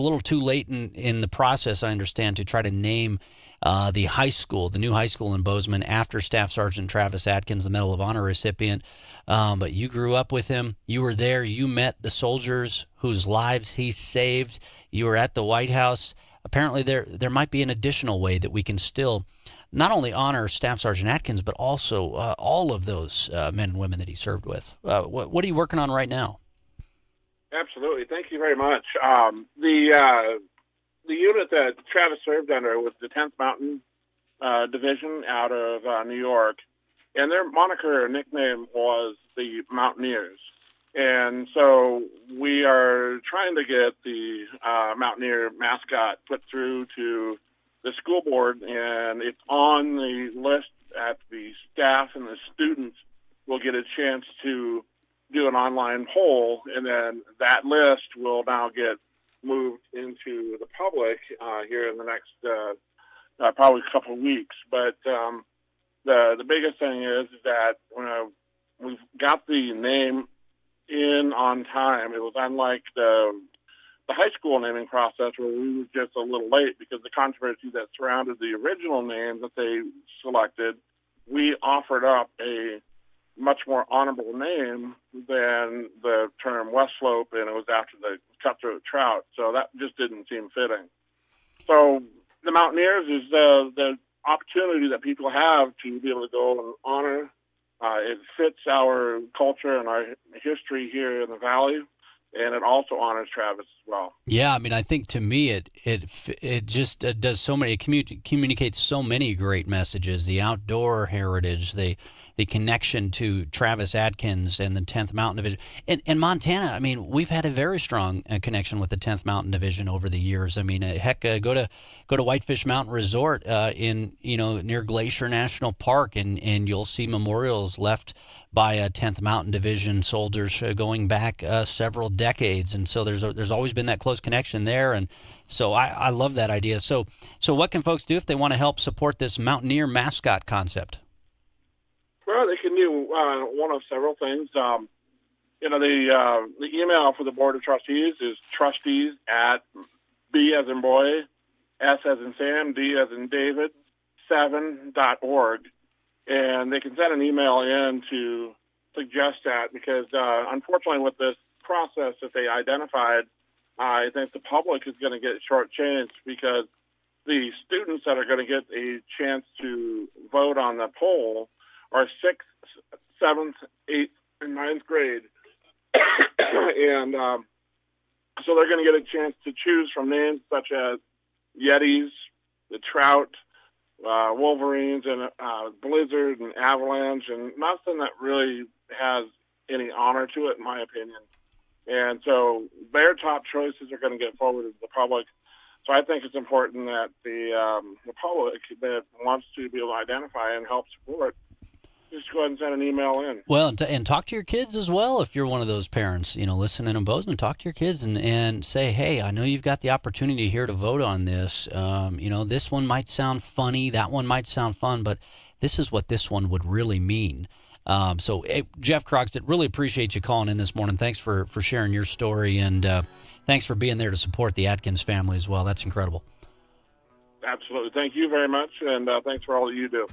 a little too late in the process, I understand, to try to name the high school, the new high school in Bozeman, after Staff Sergeant Travis Atkins, the Medal of Honor recipient. But you grew up with him. You were there. You met the soldiers whose lives he saved. You were at the White House. Apparently there might be an additional way that we can still not only honor Staff Sergeant Atkins, but also all of those men and women that he served with. What are you working on right now? Absolutely. Thank you very much. The unit that Travis served under was the 10th Mountain Division out of New York, and their moniker or nickname was the Mountaineers. And so we are trying to get the Mountaineer Mascot put through to the school board, and it's on the list that the staff and the students will get a chance to do an online poll, and then that list will now get moved into the public here in the next probably a couple of weeks. But the biggest thing is that we've got the name in on time. It was unlike the high school naming process where we were just a little late because the controversy that surrounded the original name that they selected. We offered up a much more honorable name than the term West Slope, and it was after the cutthroat trout, so that just didn't seem fitting. So the Mountaineers is the opportunity that people have to be able to go and honor. It fits our culture and our history here in the Valley, and it also honors Travis as well. Yeah, I mean, I think to me it just does so many. It communicates so many great messages: the outdoor heritage, the connection to Travis Atkins and the 10th Mountain Division. In Montana, I mean, we've had a very strong connection with the 10th Mountain Division over the years. I mean, heck, go to Whitefish Mountain Resort in near Glacier National Park, and you'll see memorials left by 10th Mountain Division soldiers going back several decades, and so there's always been that close connection there, and so I love that idea. So what can folks do if they want to help support this Mountaineer Mascot concept? Well, they can do one of several things. The email for the Board of Trustees is trustees@B as in boy, S as in Sam, D as in David, 7.org. And they can send an email in to suggest that because, unfortunately, with this process that they identified, I think the public is going to get shortchanged because the students that are going to get a chance to vote on the poll are 6th, 7th, 8th, and 9th grade. And so they're going to get a chance to choose from names such as Yetis, the Trout, Wolverines, and Blizzard, and Avalanche, and nothing that really has any honor to it, in my opinion. And so their top choices are going to get forwarded to the public. So I think it's important that the public that wants to be able to identify and help support just go ahead and send an email in. Well, and talk to your kids as well if you're one of those parents, listening in Bozeman. Talk to your kids and say, hey, I know you've got the opportunity here to vote on this. This one might sound funny, that one might sound fun, but this is what this one would really mean. Hey, Jeff Krogstad, really appreciate you calling in this morning. Thanks for sharing your story, and thanks for being there to support the Atkins family as well. That's incredible. Absolutely. Thank you very much, and thanks for all that you do.